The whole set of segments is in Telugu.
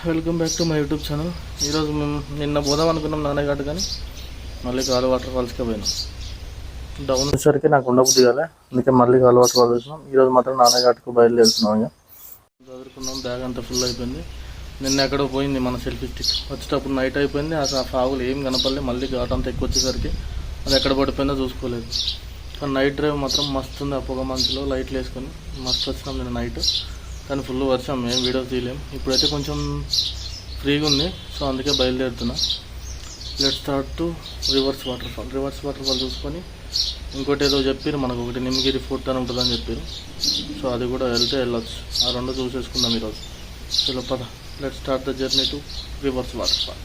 Welcome back to my YouTube channel. ఈరోజు మేము నిన్న పోదాం అనుకున్నాం నాన్నఘాట్, కానీ మళ్ళీ కాలు వాటర్ ఫాల్స్కే పోయినాం. డౌన్ వచ్చేసరికి నాకు ఉండబుద్ధి కాలే, అందుకే మళ్ళీ కాలు వాటర్ ఫాల్స్ వచ్చినాం. ఈరోజు మాత్రం నాన్నఘాట్కు బయలుదేరుతున్నాం. ఇక చదువుకున్నాం, బ్యాగ్ అంతా ఫుల్ అయిపోయింది. నిన్న ఎక్కడో పోయింది మన సెల్ఫీ స్టిక్. వచ్చేటప్పుడు నైట్ అయిపోయింది, ఆ ఫాగులు ఏం కనపడలేదు. మళ్ళీ ఘాట్ అంతా ఎక్కువ వచ్చేసరికి అది ఎక్కడ పడిపోయిందో చూసుకోలేదు. కానీ నైట్ డ్రైవ్ మాత్రం మస్తు ఉంది. ఆ పొగ మంచులో లైట్లు వేసుకొని మస్తు వచ్చినాం నిన్న నైట్. కానీ ఫుల్ వర్షం, ఏం వీడియో తీయలేము. ఇప్పుడైతే కొంచెం ఫ్రీగా ఉంది, సో అందుకే బయలుదేరుతున్నా. Let start to reverse water fall చూసుకొని ఇంకోటి ఏదో చెప్పారు మనకు, ఒకటి నిమ్మగిరి ఫోర్ట్ అని ఉంటుందని చెప్పారు. సో అది కూడా వెళ్ళొచ్చు. ఆ రెండు చూసేసుకుందాం ఈరోజు. చలో పద, let start the journey to reverse water fall.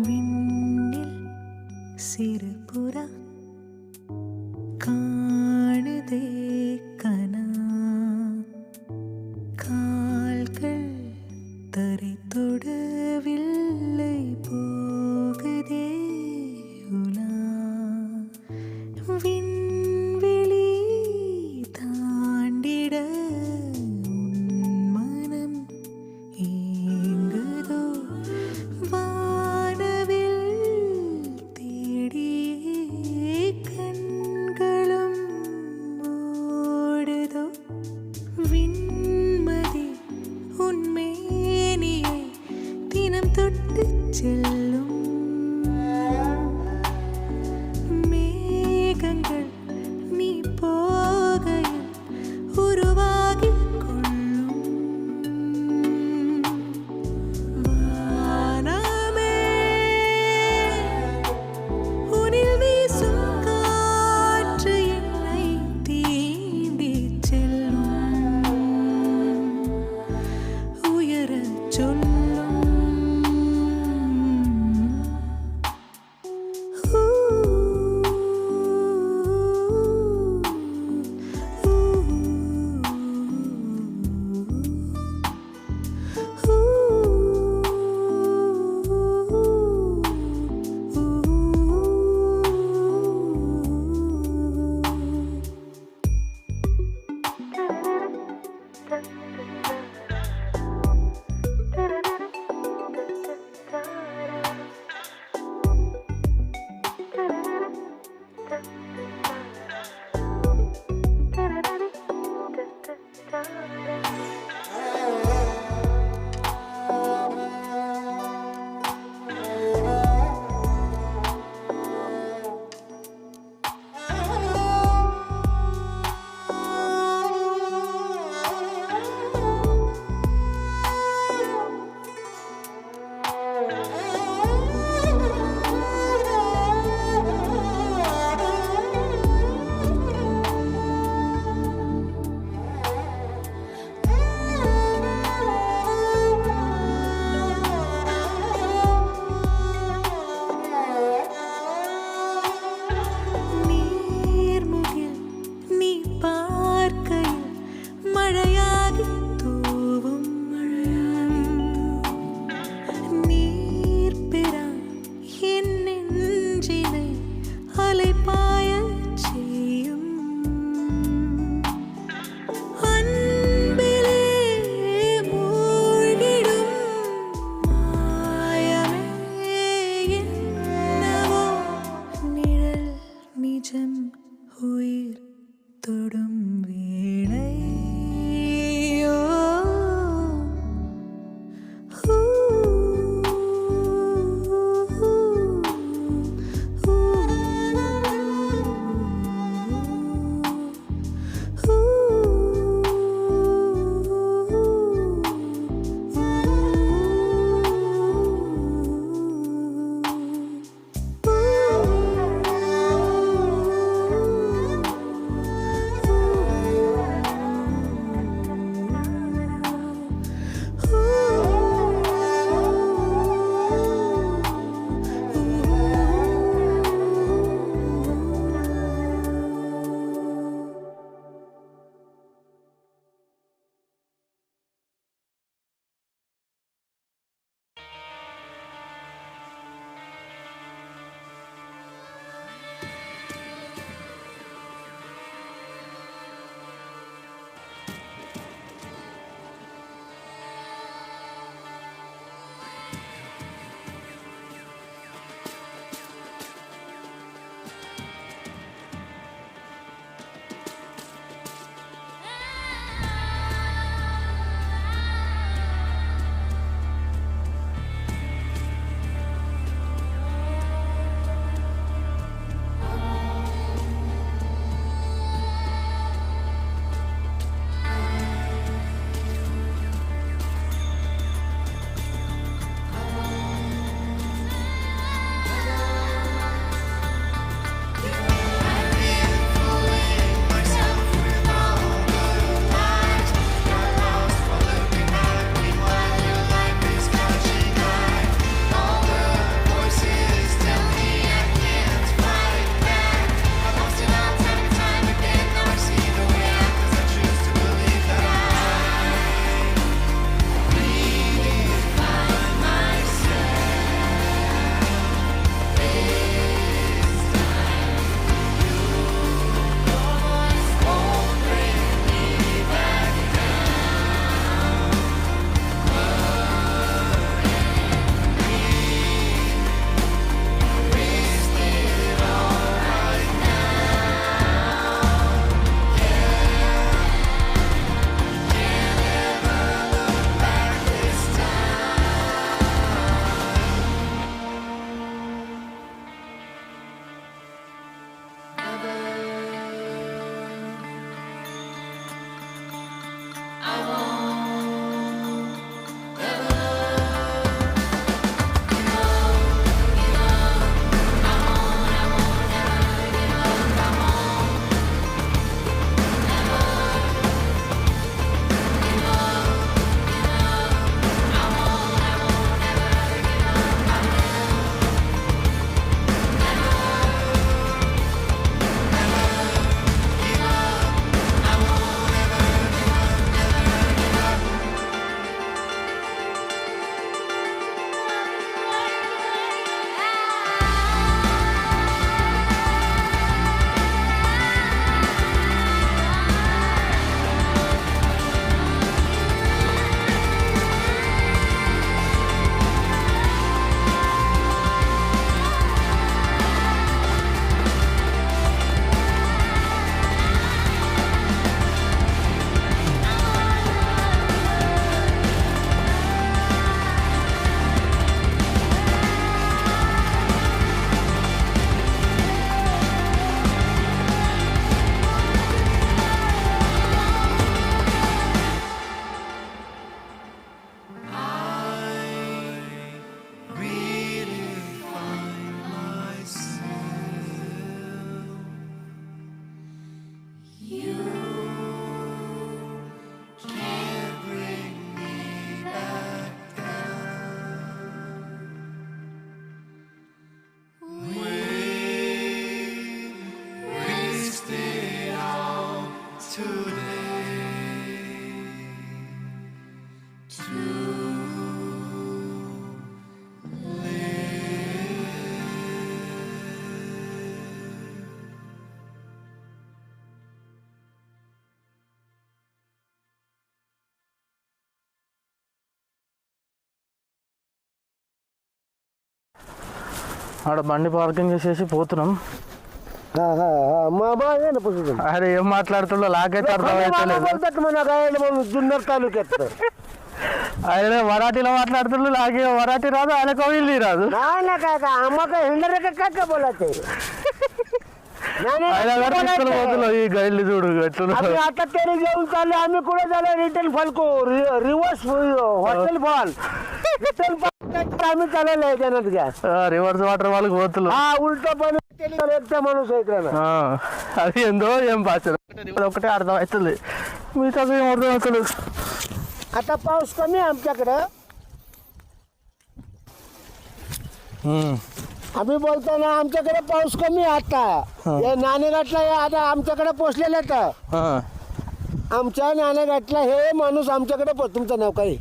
വിണ്ണിൽ സിരപുര കാണുതേ കനാ കാൽകൾ തറി തൊടവിல்லை போகுதே உலா விண்வெளி தாண்டிட உன் மனம் ஏங்குதோ வானவில் தேடியே கண்களும் செல்லும் மேகங்கள் நீ போகையில் உருவாகிக் கொள்ளும் வானமே உனில் வீசும் காற்று என்னை தீண்டிச் செல்லும் உயரச் சொல்லும் ఆడ బండి పార్కింగ్ చేసేసి పోతున్నాం. అరే ఏం మాట్లాడుతుండో నాకైతే అర్థమైతలేదు. జున్నర్ తాలూకా ఆయన మరాఠీలో మాట్లాడుతుండ్రు, నాకే మరాఠీ రాదు, ఆయన హిందీ రాదు. ఈ గైడ్లు చూడు आता तरी घेऊन चालले आम्ही कुठे झालं रिटर्न फलको रिव्हर्स हॉस्टेल फॉल रिटर्न आम्ही चालवलं याच्यानं घ्या రివర్స్ వాటర్ వాళ్ళకి పోతులు. हा उलट पण एकटा माणूस आहे इकडे అది ఏందో ఏం భాష ఒకటే అర్థం అవుతుంది, మిగతా ఏం అర్థం అవుతుంది. आता पाऊस कमी आहे आमच्याकडं. आम्ही बोलताना आमच्याकडे पाऊस कमी आहे आता. हे नाणेघाटला आता आमच्याकडे पोचलेले तर आमच्या नाणेघाटला हे माणूस आमच्याकडे तुमचं नाव काही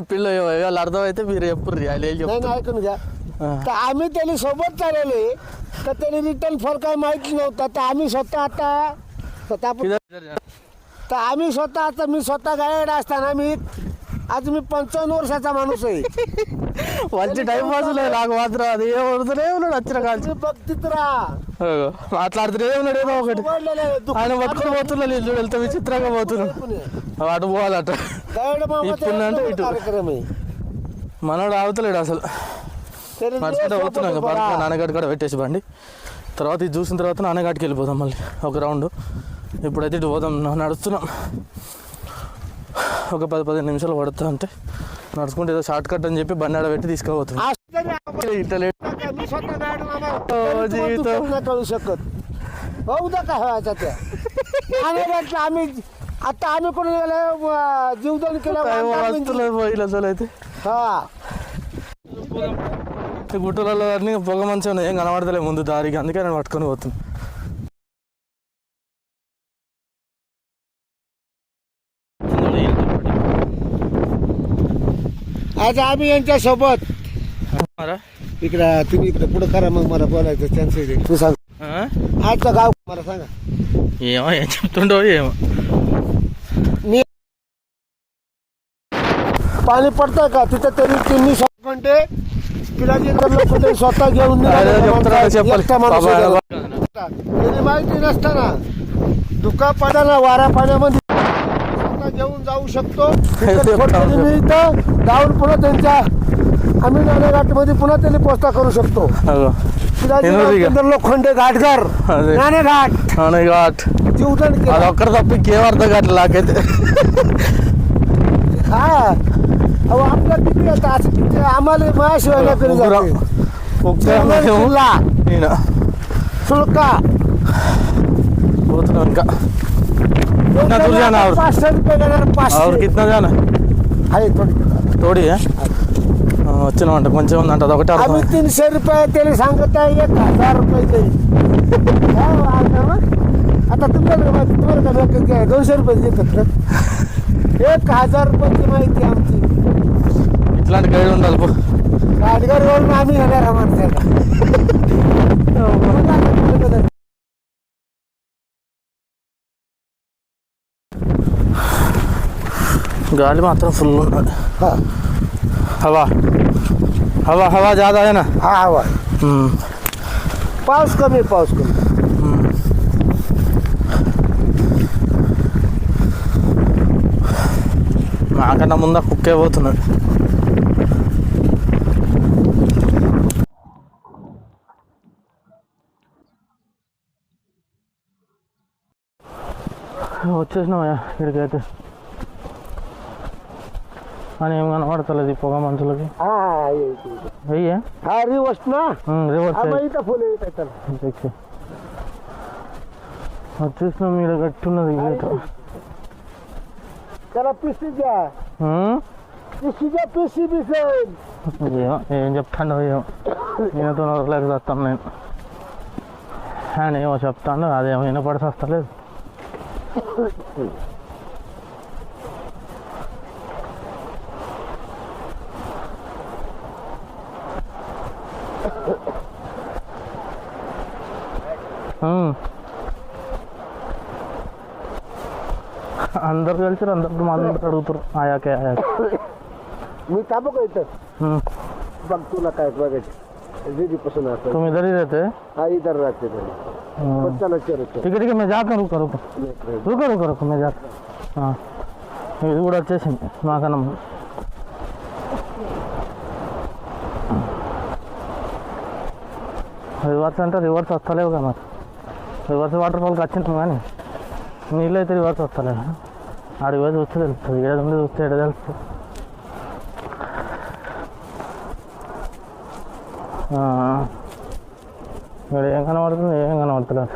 పిల్ల వాళ్ళు అర్థమైతే మీరు ఎప్పుడు नाही नाही ऐकून घ्या. तर आम्ही त्यांनी सोबत चालवले तर त्यांनी रिटर्न फॉर काय माहिती नव्हता. तर आम्ही स्वतः आता तर आम्ही स्वतः आता मी स्वतः गाईड असताना आज मी 55 वर्षाचा माणूस आहे. మంచి టైం పాస్ లేదు నాకు మాత్రం. అది ఏ వడుతూనే ఉన్నాడు వచ్చిన కాల్చి बघतीत राहा మాట్లాడుతూనే ఉన్నాడు ఏదో ఒకటి. ఆయన పట్టుకుని పోతున్నాడు, ఇల్లు వెళ్తే విచిత్రంగా పోతున్నాడు. అటు పోవాలట ఇప్పుడు అంటే ఇటు. कार्यक्रम आहे మనోడు ఆగుతలేడు అసలు. నడుచుకుంటే పోతున్నాం ఇంకా పడుకో నాన్నగాడి కాడ పెట్టేసి బండి. తర్వాత ఇది చూసిన తర్వాత నాన్నగాడికి వెళ్ళిపోదాం మళ్ళీ ఒక రౌండ్. ఇప్పుడైతే ఇటు పోదాం, నడుస్తున్నాం. ఒక 10-15 నిమిషాలు పడుతుంది అంటే నడుచుకుంటే ఏదో షార్ట్ కట్ అని చెప్పి బండి ఆడ పెట్టి తీసుకుపోతున్నాం. मी स्वतः गाईड जीवित कळू शकत बहुधा काय व्हायचं त्या आम्ही आता आम्ही कोणी जीवदान केलं పోయిన అసలు అయితే हा గుట్టలలో అన్ని పొగ మంచిగా ఉన్నాయి, ఏం కనబడతలే ముందు దారికి, అందుకే నేను పట్టుకొని పోతుంది. आज आम्ही यांच्या सोबत इकडे तुम्ही इकडे पुढे करा मग मला बोलायचं चान्स आहे. तू सांग आजचं गाव मला सांगा. ఏమో ఏం చెప్తుండో ఏమో. मी पाणी पडतंय का तिथं तरी तिन्ही घंटे पिलाजी लोक स्वतः घेऊन त्यांनी माहिती नसताना धुका पाण्याला वारा पाण्यामध्ये स्वतः घेऊन जाऊ शकतो. मी इथं जाऊन पुन्हा त्यांच्या आम्ही नाणेघाटमध्ये पुन्हा त्यांनी पोस्टा करू शकतो. लोखंडे घाटघर नाणेघाट నాన్నఘాట్ जीवदान అది ఒక్కటి తప్ప ఇంకేం అర్థం కావట్లేదు నాకైతే. हा अहो आपल्या किती आता असं किती आम्हाला माझ्याशिवाय नाही करी जाते. ఈయన शुल्का పోతున్నాం ఇంకా. दूर जाना और 500 रुपये देणार. और 500 कितना जाना आहे थोडी తోడి వచ్చినామంట కొంచెం ఉందంట, అది ఒకటి आम्ही 300 रुपये त्याला सांगत आहे 1000 रुपये देईल. आता तुम्हाला काय 200 रुपये देतात ना. 1000 रुपयाची माहिती आमची. ఇట్లాంటి గైడ్ ఉండాలి పో. गाडीवरून आम्ही येणार माणसाला గాలి మాత్రం ఫుల్ ఉన్నది. हवा हवा हवा ज़्यादा है ना. हा हवा पाऊस कमी पाऊस कमी. నాకన్నా ముందా కుక్కే పోతున్నాడు. వచ్చేసినామయ్యా ఇక్కడికైతే. అని ఏం కనబడతలేదు ఈ పొగ మనుషులకి. వెయ్యే हा रिवर्स ना రివర్స్ इथं फुल येत వచ్చేసినాం. మీరు గట్టున్నది त्याला पिसी द्या पिसीच्या पिसी बिसेल. ఏమో ఏం చెప్తాను ఏమో, ఈయనతో వదలేక వస్తాను నేను. ఆయన ఏమో చెప్తాను, అదేమో వినపడి వస్తలేదు. అందరు కలిసి అందరు మాట్లాడుతూ అడుగుతారు ఆయాకే ఆయాకే. मी थांबू का इथं बघ तुला काय बघायचं. दीदी पसंद आता तुम इधर ही रहते हैं? है। हाँ इधर रहते थे, बच्चा लगते रहते। ठीक है मैं जाता रुको रुको रुको रुको रुको मैं जाता. ఇది కూడా వచ్చేసింది మాకన్నా ముందు. రివర్స్ అంటే రివర్స్ వస్తలేవు కదా మరి. రివర్స్ వాటర్ ఫాల్కి వచ్చినాం కానీ నీళ్ళు అయితే రివర్స్ వస్తలేదు. ఆడికి పోయి చూస్తే తెలుస్తుంది, ఏడు ఉంది చూస్తే ఏడు తెలుస్తుంది. ఇక్కడ ఏం కనబడుతుంది, ఏం కనబడతలేదు.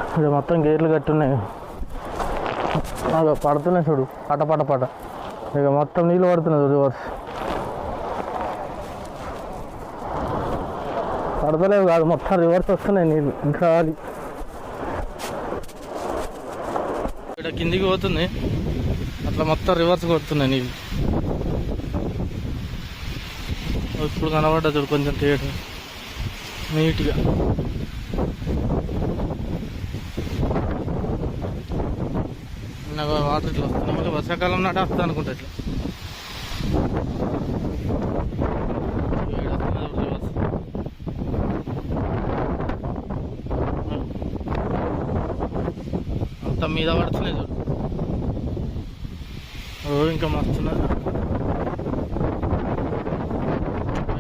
ఇక్కడ మొత్తం గేట్లు కట్టున్నాయి, పడుతున్నాయి చూడు పట పట పట. ఇక మొత్తం నీళ్ళు పడుతున్నాయి రివర్స్. పడతలేవు కాదు, మొత్తం రివర్స్ వస్తున్నాయి నీళ్ళు. ఇంకా ఇక్కడ కిందికి పోతుంది, అట్లా మొత్తం రివర్స్ కొడుతున్నాయి నీళ్ళు. ఇప్పుడు కనబడ్డా చూడు కొంచెం తేడా నీట్గా. వాటర్ ఇట్లా వస్తుంది, మళ్ళీ వర్షాకాలం నాటి వస్తుంది అనుకుంటా. ఇట్లా అంత మీద పడుతున్నాయి చూడు. ఇంకా మస్తున్నది.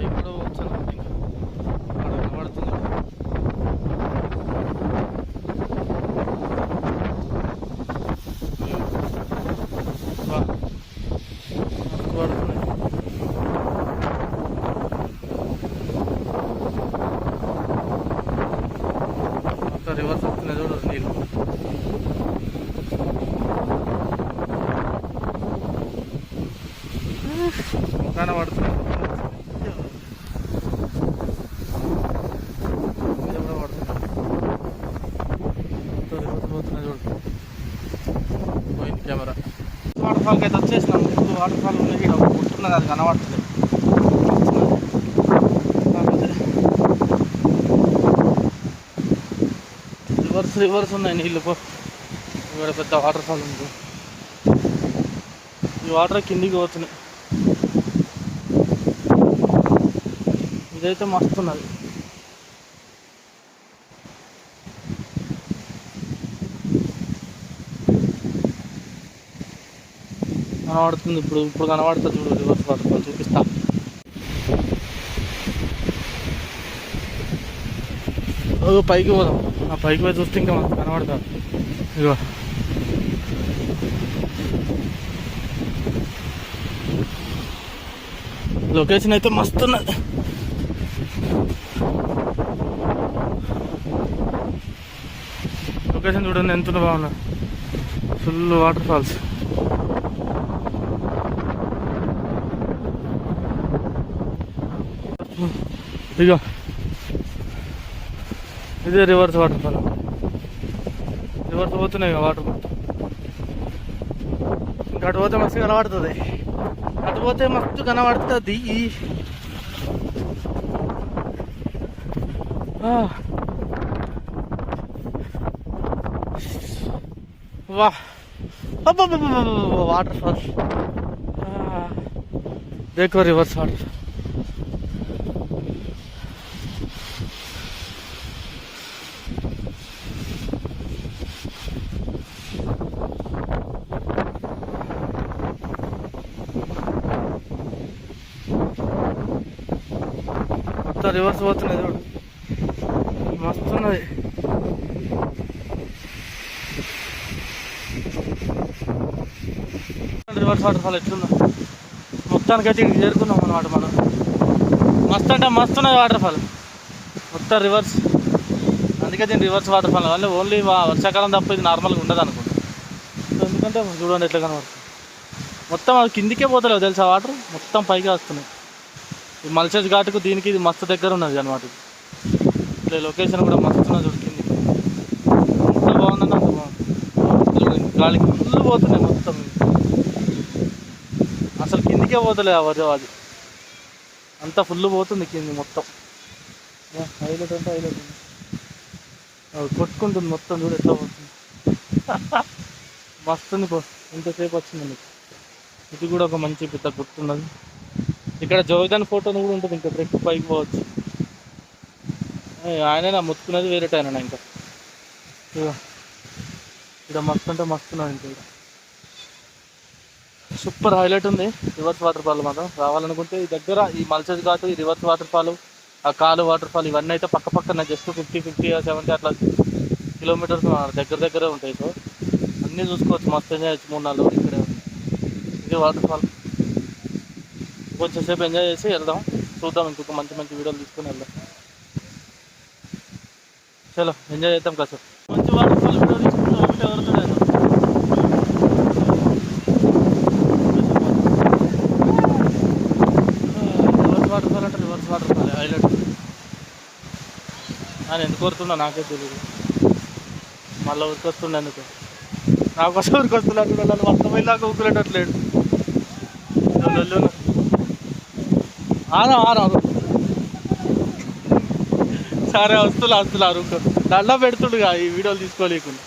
ఇక్కడ వచ్చాను ఇంకా పడుతుంది. రివర్స్ వస్తున్నాయి చూడు నీళ్ళు. ముఖాన పడుతున్నాయి, పోతున్నాయి చూడు. పోయింది కెమెరా. వాటర్ ఫాల్కి అయితే వచ్చేసినాం. ముందు వాటర్ ఫాల్ ఉన్నది, ఇక్కడ పుట్టున్నది, అది కనబడుతుంది. రివర్స్ ఉన్నాయి నీళ్ళు. ఇక్కడ పెద్ద వాటర్ ఫాల్ ఉంది. ఈ వాటర్ కిందికి పోతున్నాయి. ఇదైతే మస్తున్నది. కనబడుతుంది ఇప్పుడు కనబడుతుంది చూడు రివర్స్ వాటర్ ఫాల్. చూపిస్తా. పైకి పోదాం. ఆ పైకి పోయి చూస్తే ఇంకా మనకు కనబడతారు. ఇదిగో లొకేషన్ అయితే మస్తున్నది. లొకేషన్ చూడండి ఎంత బాగున్నది. Full water falls. ఇదిగో ఇదే రివర్స్ వాటర్ ఫాల్. రివర్స్ పోతున్నాయి వాటర్ మొత్తం. ఇంకా అటు పోతే మస్తు కనబడుతుంది. అటు పోతే మస్తు కనబడుతుంది. వా వాటర్ ఫాల్. देखो रिवर्स वाटर. మొత్తం రివర్స్ పోతున్నది చూడు, మస్తున్నది. రివర్స్ వాటర్ ఫాల్ ఎట్లుందో మొత్తానికైతే ఇక్కడికి చేరుకున్నాం అన్నమాట మనం. మస్తు అంటే మస్తున్నది వాటర్ ఫాల్ మొత్తం రివర్స్. అందుకే దీన్ని రివర్స్ వాటర్ ఫాల్ వల్ల ఓన్లీ వర్షాకాలం తప్ప ఇది నార్మల్గా ఉండదు అనుకుంటా. ఎందుకంటే చూడండి ఎట్లా కనబడుతుంది. మొత్తం అది కిందికే పోతలేవు తెలుసా, వాటర్ మొత్తం పైకి వస్తున్నాయి. ఈ మల్చేజ్ ఘాటుకు దీనికి ఇది మస్తు దగ్గర ఉన్నది అనమాట. ఇట్లా లొకేషన్ కూడా మస్తున్నది చూడు. కిందికి ఎంత బాగుందని అంత బాగుంది. గాలికి ఫుల్ పోతున్నాయి మొత్తం. అసలు కిందికే పోతలే అది అంతా ఫుల్ పోతుంది కింది మొత్తం. హైలైట్ అంటే హైలైట్ అది కొట్టుకుంటుంది మొత్తం చూడు ఎట్లా పోతుంది. మస్తుంది ఇంతసేపు వచ్చింది మీకు. ఇది కూడా ఒక మంచి పెద్ద గుర్తున్నది. ఇక్కడ జోయిదాన్ ఫోటో కూడా ఉంటుంది. ఇంకా ట్రెక్ పైకి పోవచ్చు. ఆయన నా మొత్తుకున్నది వేరే ఆయన ఇంకా ఇక్కడ మస్తు అంటే మస్తున్నాడు. ఇంకా ఇక్కడ సూపర్ హైలైట్ ఉంది రివర్స్ వాటర్ ఫాల్ మాత్రం. రావాలనుకుంటే ఈ దగ్గర ఈ మల్సేజ్ ఘాట్, ఈ రివర్స్ వాటర్ ఫాల్, ఆ కాలు వాటర్ ఫాల్ ఇవన్నీ అయితే పక్క పక్కన జస్ట్ 50 70 అట్లా కిలోమీటర్స్ దగ్గరే ఉంటాయి. సో అన్నీ చూసుకోవచ్చు, మస్తు ఎంజాయ్ చేయొచ్చు. 3-4 రోజులు ఇక్కడే ఉంది. ఇది వాటర్ ఫాల్. కొంచెం సేపు ఎంజాయ్ చేసి వెళ్దాం, చూద్దాం. ఇంకొక మంచి మంచి వీడియోలు తీసుకొని వెళ్దాం. చలో ఎంజాయ్ చేద్దాం కాసేపు. మంచి వాటర్ ఫాల్ వీడియో తీసుకుంటాం. ఒకటే ఎవరుతాడు ఆయన. రివర్స్ వాటర్ ఫాల్ అంటే రివర్స్ వాటర్ ఫాల్ హైలైట్. ఆయన ఎందుకు కోరుతున్నా నాకే తెలియదు. మళ్ళీ ఉరికొస్తుండే ఎందుకు నాకు కోసం ఉరికొస్తున్నాడు. నన్ను అర్థమైలాగా ఊపిరేటట్లేడు. ఆరా సరే వస్తున్నా రుంకు దండ పెడుతుండగా ఈ వీడియోలు తీసుకోలేకుండా.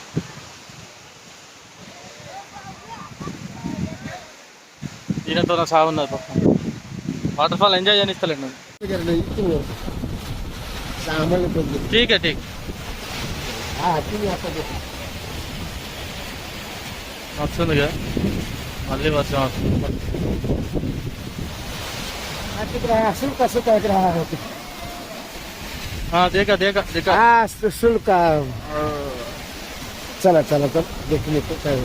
ఈయనతో నా సాగున్నది పక్కన. వాటర్ ఫాల్ ఎంజాయ్ చేయనిస్తలేండి నేను. ठीक है ठीक వస్తుందిగా మళ్ళీ వర్షం వస్తుంది. देखा देखा देखा शुल्क चला चला तर देखणे काय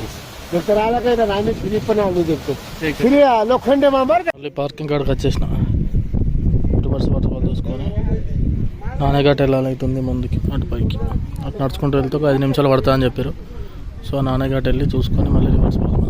नंतर आला काय ना आम्ही फ्री पण आलो देखतो. ठीक है. फ्री लोखंडे मामार మళ్ళీ పార్కింగ్ కాడికి వచ్చేసిన. రివర్స్ వాటర్ ఫాల్ చూసుకొని నాన్నఘాట్ వెళ్ళాలవుతుంది ముందుకి, అటు పైకి అటు నడుచుకుంటూ వెళ్తే ఒక 5 నిమిషాలు పడతా అని చెప్పారు. సో నాన్నఘాట్ వెళ్ళి చూసుకొని మళ్ళీ రివర్స్ వాటర్